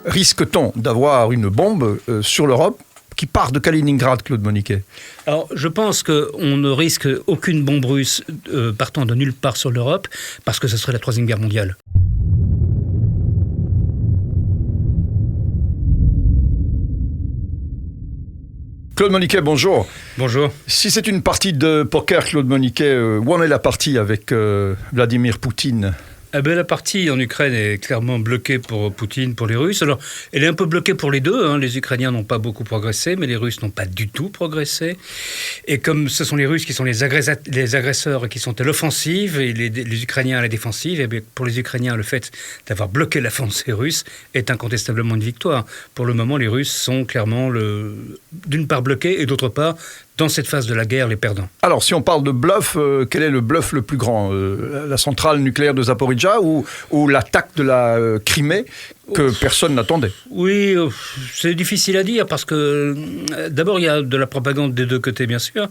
Risque-t-on d'avoir une bombe sur l'Europe qui part de Kaliningrad, Claude Moniquet? Alors, je pense qu'on ne risque aucune bombe russe partant de nulle part sur l'Europe, parce que ce serait la Troisième Guerre mondiale. Claude Moniquet, bonjour. Bonjour. Si c'est une partie de poker, Claude Moniquet, où en est la partie avec Vladimir Poutine? La partie en Ukraine est clairement bloquée pour Poutine, pour les Russes. Alors, elle est un peu bloquée pour les deux. Les Ukrainiens n'ont pas beaucoup progressé, mais les Russes n'ont pas du tout progressé. Et comme ce sont les Russes qui sont les agresseurs qui sont à l'offensive et les Ukrainiens à la défensive, et bien pour les Ukrainiens, le fait d'avoir bloqué l'avancée russe est incontestablement une victoire. Pour le moment, les Russes sont clairement, d'une part, bloqués et d'autre part, dans cette phase de la guerre, les perdants. Alors, si on parle de bluff, quel est le bluff le plus grand? La centrale nucléaire de Zaporijjia ou l'attaque de la Crimée que personne n'attendait? Oui, c'est difficile à dire parce que d'abord, il y a de la propagande des deux côtés, bien sûr,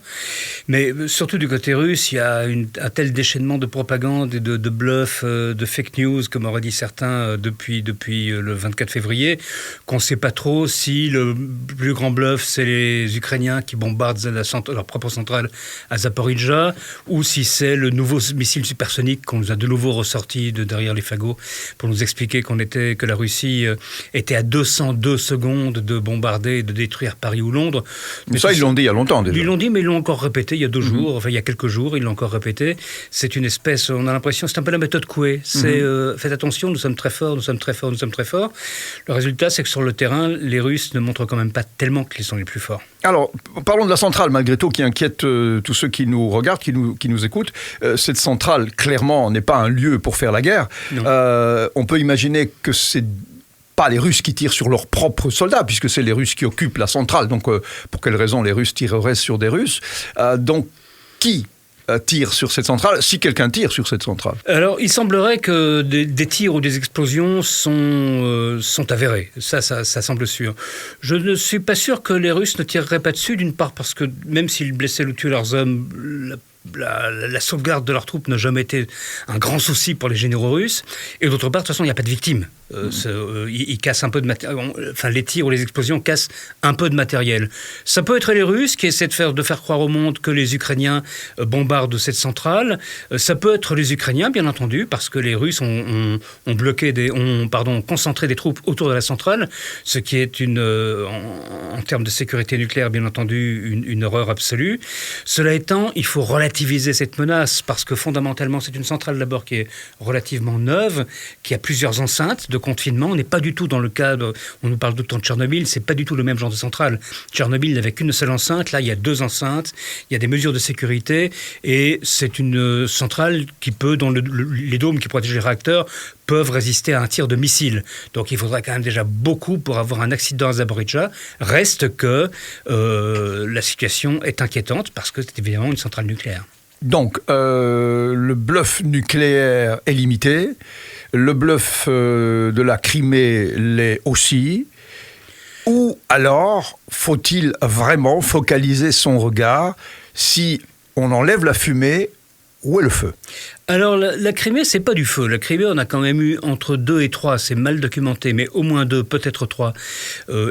mais surtout du côté russe, il y a un tel déchaînement de propagande et de bluff, de fake news, comme auraient dit certains depuis le 24 février, qu'on ne sait pas trop si le plus grand bluff, c'est les Ukrainiens qui bombardent leur propre centrale à Zaporijjia, ou si c'est le nouveau missile supersonique qu'on nous a de nouveau ressorti de derrière les fagots pour nous expliquer que la Russie était à 202 secondes de bombarder et de détruire Paris ou Londres. Mais ça, ils l'ont dit il y a longtemps déjà. Ils l'ont dit, mais ils l'ont encore répété il y a 2 jours, enfin il y a quelques jours, ils l'ont encore répété. C'est une espèce, on a l'impression, c'est un peu la méthode Coué. C'est faites attention, nous sommes très forts, nous sommes très forts, nous sommes très forts. Le résultat, c'est que sur le terrain, les Russes ne montrent quand même pas tellement qu'ils sont les plus forts. Alors, parlons de la centrale, malgré tout, qui inquiète tous ceux qui nous regardent, qui nous écoutent. Cette centrale, clairement, n'est pas un lieu pour faire la guerre. On peut imaginer que c'est pas les Russes qui tirent sur leurs propres soldats, puisque c'est les Russes qui occupent la centrale. Donc, pour quelle raison les Russes tireraient sur des Russes? Donc, qui tire sur cette centrale, si quelqu'un tire sur cette centrale? Alors, il semblerait que des tirs ou des explosions sont avérés. Ça semble sûr. Je ne suis pas sûr que les Russes ne tireraient pas dessus, d'une part parce que même s'ils blessaient ou tuaient leurs hommes, la sauvegarde de leurs troupes n'a jamais été un grand souci pour les généraux russes. Et d'autre part, de toute façon, il n'y a pas de victimes. Ils cassent un peu de matériel. Enfin, les tirs ou les explosions cassent un peu de matériel. Ça peut être les Russes qui essaient de faire croire au monde que les Ukrainiens bombardent cette centrale. Ça peut être les Ukrainiens, bien entendu, parce que les Russes ont concentré des troupes autour de la centrale, ce qui est en termes de sécurité nucléaire, bien entendu, une horreur absolue. Cela étant, il faut relativiser cette menace, parce que fondamentalement, c'est une centrale d'abord qui est relativement neuve, qui a plusieurs enceintes de confinement. On n'est pas du tout dans le cadre, on nous parle tout le temps de Tchernobyl, c'est pas du tout le même genre de centrale. Tchernobyl n'avait qu'une seule enceinte, là il y a 2 enceintes, il y a des mesures de sécurité, et c'est une centrale qui peut, dont les dômes qui protègent les réacteurs peuvent résister à un tir de missile. Donc il faudrait quand même déjà beaucoup pour avoir un accident à Zaporijjia. Reste que la situation est inquiétante parce que c'est évidemment une centrale nucléaire. Donc, le bluff nucléaire est limité, le bluff de la Crimée l'est aussi. Ou alors, faut-il vraiment focaliser son regard si on enlève la fumée? Où est le feu? Alors, la Crimée, c'est pas du feu. La Crimée, on a quand même eu entre 2 et 3, c'est mal documenté, mais au moins 2, peut-être 3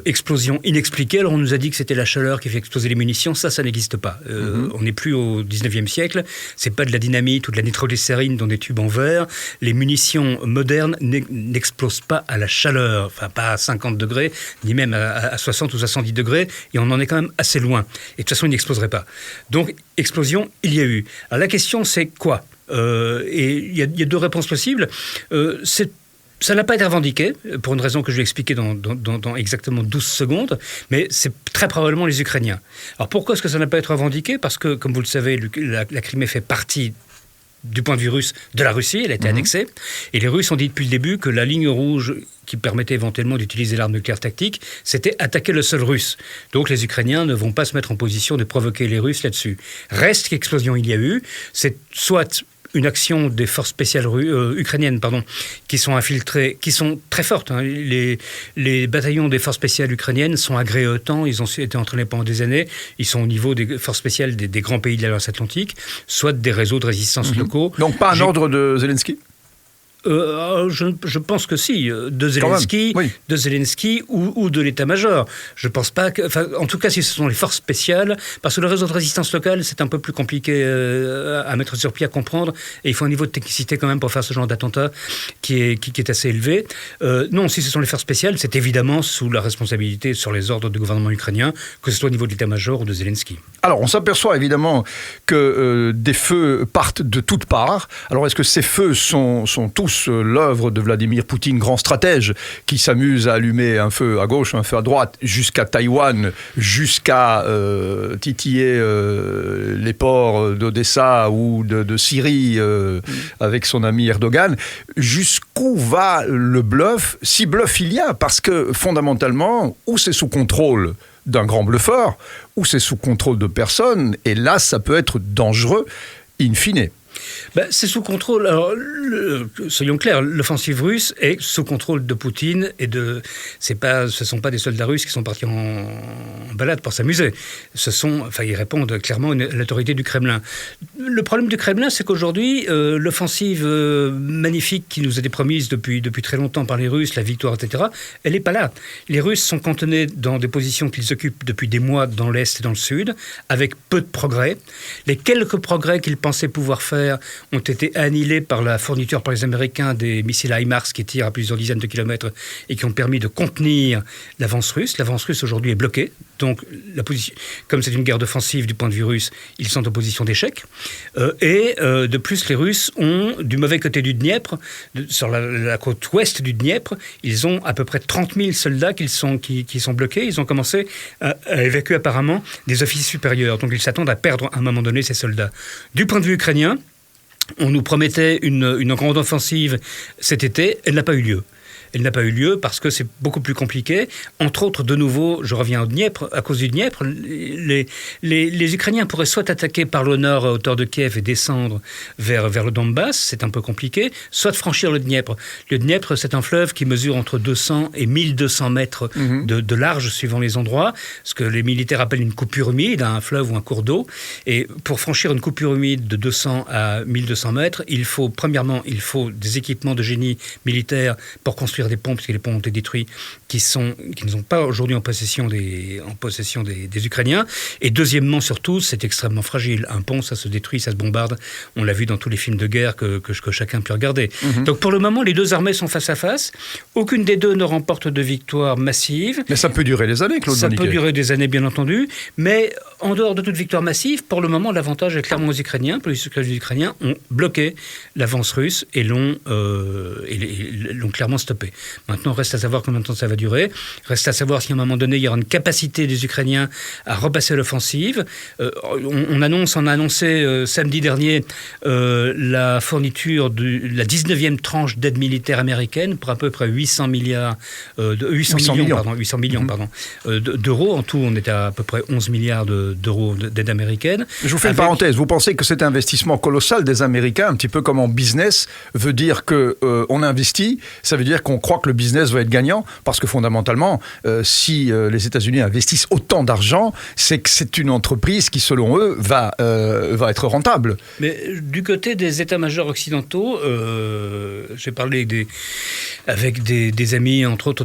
explosions inexpliquées. Alors, on nous a dit que c'était la chaleur qui fait exploser les munitions. Ça n'existe pas. On n'est plus au 19e siècle. C'est pas de la dynamite ou de la nitroglycérine dans des tubes en verre. Les munitions modernes n'explosent pas à la chaleur, enfin pas à 50 degrés, ni même à 60 ou 70 degrés, et on en est quand même assez loin. Et de toute façon, ils n'exploseraient pas. Donc, explosion, il y a eu. Alors, la question, c'est quoi? Et il y a 2 réponses possibles. Ça n'a pas été revendiqué, pour une raison que je vais expliquer dans exactement 12 secondes, mais c'est très probablement les Ukrainiens. Alors pourquoi est-ce que ça n'a pas été revendiqué? Parce que, comme vous le savez, la Crimée fait partie, du point de vue russe, de la Russie, elle a été annexée, et les Russes ont dit depuis le début que la ligne rouge qui permettait éventuellement d'utiliser l'arme nucléaire tactique, c'était attaquer le sol russe. Donc les Ukrainiens ne vont pas se mettre en position de provoquer les Russes là-dessus. Reste qu'explosion il y a eu, c'est soit une action des forces spéciales ukrainiennes qui sont infiltrées, qui sont très fortes. Les bataillons des forces spéciales ukrainiennes sont agréés au temps, ils ont été entraînés pendant des années, ils sont au niveau des forces spéciales des grands pays de l'Alliance Atlantique, soit des réseaux de résistance locaux. Donc pas un ordre de Zelensky? Je pense que si, de Zelensky, oui. ou de l'état-major. Je pense pas que... en tout cas, si ce sont les forces spéciales, parce que le réseau de résistance locale, c'est un peu plus compliqué à mettre sur pied, à comprendre, et il faut un niveau de technicité quand même pour faire ce genre d'attentat qui est assez élevé. Non, si ce sont les forces spéciales, c'est évidemment sous la responsabilité, sur les ordres du gouvernement ukrainien, que ce soit au niveau de l'état-major ou de Zelensky. Alors, on s'aperçoit évidemment que des feux partent de toutes parts. Alors, est-ce que ces feux sont tous l'œuvre de Vladimir Poutine, grand stratège, qui s'amuse à allumer un feu à gauche, un feu à droite, jusqu'à Taïwan, jusqu'à titiller les ports d'Odessa ou de Syrie avec son ami Erdogan? Jusqu'où va le bluff, si bluff il y a? Parce que fondamentalement, ou c'est sous contrôle d'un grand bluffeur, ou c'est sous contrôle de personne, et là, ça peut être dangereux, in fine. C'est sous contrôle. Alors, soyons clairs, l'offensive russe est sous contrôle de Poutine et ce sont pas des soldats russes qui sont partis en balade pour s'amuser. Ils répondent clairement à l'autorité du Kremlin. Le problème du Kremlin, c'est qu'aujourd'hui, l'offensive magnifique qui nous était promise depuis très longtemps par les Russes, la victoire, etc., elle n'est pas là. Les Russes sont cantonnés dans des positions qu'ils occupent depuis des mois dans l'Est et dans le Sud, avec peu de progrès. Les quelques progrès qu'ils pensaient pouvoir faire ont été annihilés par la fourniture par les Américains des missiles HIMARS qui tirent à plusieurs dizaines de kilomètres et qui ont permis de contenir l'avance russe. L'avance russe aujourd'hui est bloquée. Donc, comme c'est une guerre d'offensive du point de vue russe, ils sont en position d'échec. De plus, les Russes ont, du mauvais côté du Dniepr, sur la côte ouest du Dniepr, ils ont à peu près 30 000 soldats qui sont bloqués. Ils ont commencé à évacuer apparemment des officiers supérieurs. Donc, ils s'attendent à perdre à un moment donné ces soldats. Du point de vue ukrainien, on nous promettait une grande offensive cet été, elle n'a pas eu lieu. Elle n'a pas eu lieu parce que c'est beaucoup plus compliqué. Entre autres, de nouveau, je reviens au Dniepr, à cause du Dniepr, les Ukrainiens pourraient soit attaquer par le nord à hauteur de Kiev et descendre vers le Donbass, c'est un peu compliqué, soit franchir le Dniepr. Le Dniepr, c'est un fleuve qui mesure entre 200 et 1200 mètres de large suivant les endroits, ce que les militaires appellent une coupure humide, un fleuve ou un cours d'eau. Et pour franchir une coupure humide de 200 à 1200 mètres, premièrement, il faut des équipements de génie militaire pour construire des ponts, parce que les ponts ont été détruits, qui ne sont pas aujourd'hui en possession des Ukrainiens. Et deuxièmement, surtout, c'est extrêmement fragile. Un pont, ça se détruit, ça se bombarde. On l'a vu dans tous les films de guerre que chacun peut regarder. Donc pour le moment, les deux armées sont face à face. Aucune des deux ne remporte de victoire massive. Mais ça peut durer des années, Claude Maniquet. Ça peut durer des années, bien entendu. Mais en dehors de toute victoire massive, pour le moment, l'avantage est clairement aux Ukrainiens. Les Ukrainiens ont bloqué l'avance russe et l'ont clairement stoppé. Maintenant, reste à savoir combien de temps ça va durer. Reste à savoir si à un moment donné, il y aura une capacité des Ukrainiens à repasser l'offensive. On a annoncé samedi dernier la fourniture de la 19e tranche d'aide militaire américaine pour à peu près 800 millions d'euros. En tout, on est à peu près 11 milliards d'euros d'aide américaine. Je vous fais une parenthèse. Vous pensez que cet investissement colossal des Américains, un petit peu comme en business, veut dire qu'on investit, ça veut dire qu'on croit que le business va être gagnant, parce que fondamentalement, si les États-Unis investissent autant d'argent, c'est que c'est une entreprise qui, selon eux, va être rentable. Mais du côté des états-majors occidentaux, j'ai parlé avec des amis, entre autres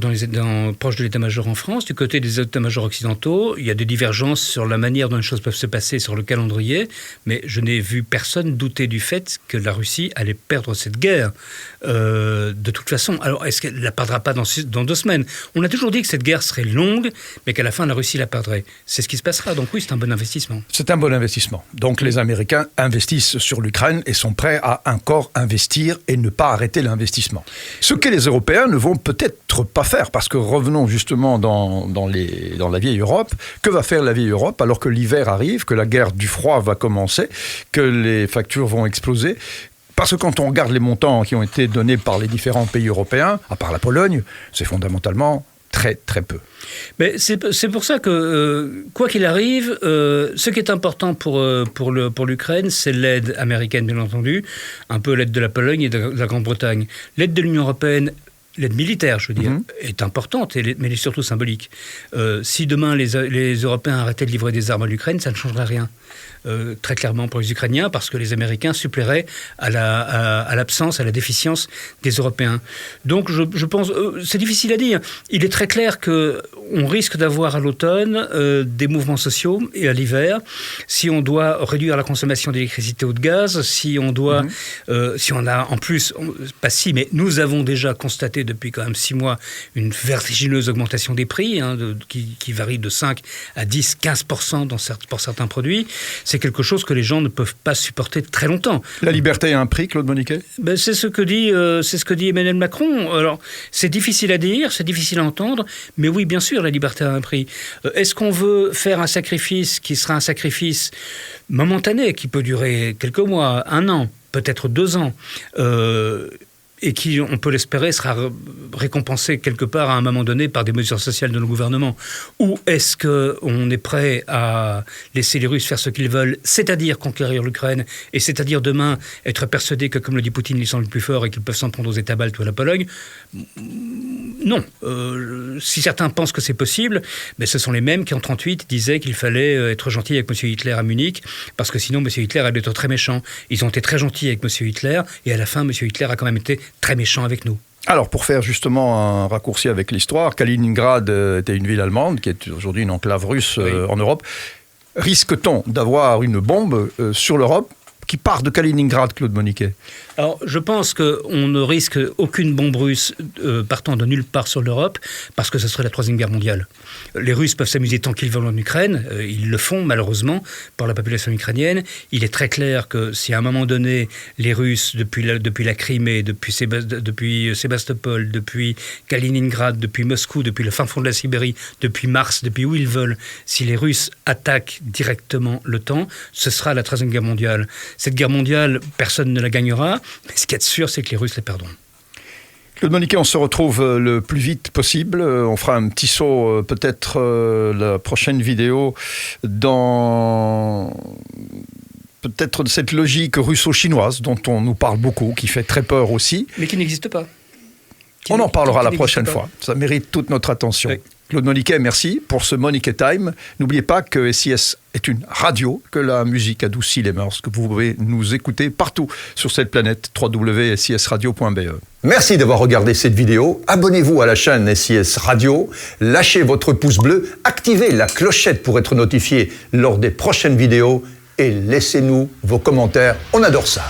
proches de l'état-major en France. Du côté des états-majors occidentaux, il y a des divergences sur la manière dont les choses peuvent se passer, sur le calendrier, mais je n'ai vu personne douter du fait que la Russie allait perdre cette guerre de toute façon. Alors, est-ce qu'elle ne la perdra pas dans 2 semaines? On a toujours dit que cette guerre serait longue, mais qu'à la fin, la Russie la perdrait. C'est ce qui se passera. Donc oui, c'est un bon investissement. C'est un bon investissement. Donc les Américains investissent sur l'Ukraine et sont prêts à encore investir et ne pas arrêter l'investissement. Ce que les Européens ne vont peut-être pas faire, parce que revenons justement dans la vieille Europe. Que va faire la vieille Europe alors que l'hiver arrive, que la guerre du froid va commencer, que les factures vont exploser? Parce que quand on regarde les montants qui ont été donnés par les différents pays européens, à part la Pologne, c'est fondamentalement très très peu. Mais c'est pour ça que, quoi qu'il arrive, ce qui est important pour l'Ukraine, c'est l'aide américaine, bien entendu, un peu l'aide de la Pologne et de la Grande-Bretagne. L'aide de l'Union européenne, l'aide militaire, je veux dire, est importante, mais elle est surtout symbolique. Si demain les Européens arrêtaient de livrer des armes à l'Ukraine, ça ne changerait rien. très clairement pour les Ukrainiens, parce que les Américains suppléeraient à l'absence, à la déficience des Européens. Donc je pense, c'est difficile à dire. Il est très clair qu'on risque d'avoir à l'automne des mouvements sociaux et à l'hiver. Si on doit réduire la consommation d'électricité ou de gaz, si on doit, si on a en plus, mais nous avons déjà constaté depuis quand même 6 mois une vertigineuse augmentation des prix, qui varie de 5 à 10, 15% pour certains produits. C'est quelque chose que les gens ne peuvent pas supporter très longtemps. La liberté a un prix, Claude Moniquet ? C'est ce que dit Emmanuel Macron. Alors, c'est difficile à dire, c'est difficile à entendre, mais oui, bien sûr, la liberté a un prix. Est-ce qu'on veut faire un sacrifice qui sera un sacrifice momentané, qui peut durer quelques mois, 1 an, peut-être 2 ans, et qui, on peut l'espérer, sera récompensé quelque part à un moment donné par des mesures sociales de nos gouvernements? Ou est-ce qu'on est prêt à laisser les Russes faire ce qu'ils veulent, c'est-à-dire conquérir l'Ukraine, et c'est-à-dire demain être persuadés que, comme le dit Poutine, ils sont les plus forts et qu'ils peuvent s'en prendre aux États baltes ou à la Pologne? Non. Si certains pensent que c'est possible, mais ce sont les mêmes qui, en 1938, disaient qu'il fallait être gentil avec M. Hitler à Munich, parce que sinon, M. Hitler allait être très méchant. Ils ont été très gentils avec M. Hitler, et à la fin, M. Hitler a quand même été très méchant avec nous. Alors, pour faire justement un raccourci avec l'histoire, Kaliningrad était une ville allemande, qui est aujourd'hui une enclave russe en Europe. Risque-t-on d'avoir une bombe sur l'Europe qui part de Kaliningrad, Claude Moniquet? Alors, je pense qu'on ne risque aucune bombe russe partant de nulle part sur l'Europe, parce que ce serait la Troisième Guerre mondiale. Les Russes peuvent s'amuser tant qu'ils veulent en Ukraine, ils le font malheureusement par la population ukrainienne. Il est très clair que si à un moment donné, les Russes, depuis la Crimée, depuis Sébastopol, depuis Kaliningrad, depuis Moscou, depuis le fin fond de la Sibérie, depuis Mars, depuis où ils veulent, si les Russes attaquent directement l'OTAN, ce sera la Troisième Guerre mondiale. Cette guerre mondiale, personne ne la gagnera. Mais ce qu'il y a de sûr, c'est que les Russes les perdront. Claude Moniquet, on se retrouve le plus vite possible. On fera un petit saut, peut-être la prochaine vidéo, dans peut-être cette logique russo-chinoise dont on nous parle beaucoup, qui fait très peur aussi. Mais qui n'existe pas. On en parlera la prochaine fois. Ça mérite toute notre attention. Oui. Claude Moniquet, merci pour ce Moniquet Time. N'oubliez pas que SIS est une radio, que la musique adoucit les mœurs, que vous pouvez nous écouter partout sur cette planète, www.sisradio.be. Merci d'avoir regardé cette vidéo. Abonnez-vous à la chaîne SIS Radio, lâchez votre pouce bleu, activez la clochette pour être notifié lors des prochaines vidéos et laissez-nous vos commentaires. On adore ça.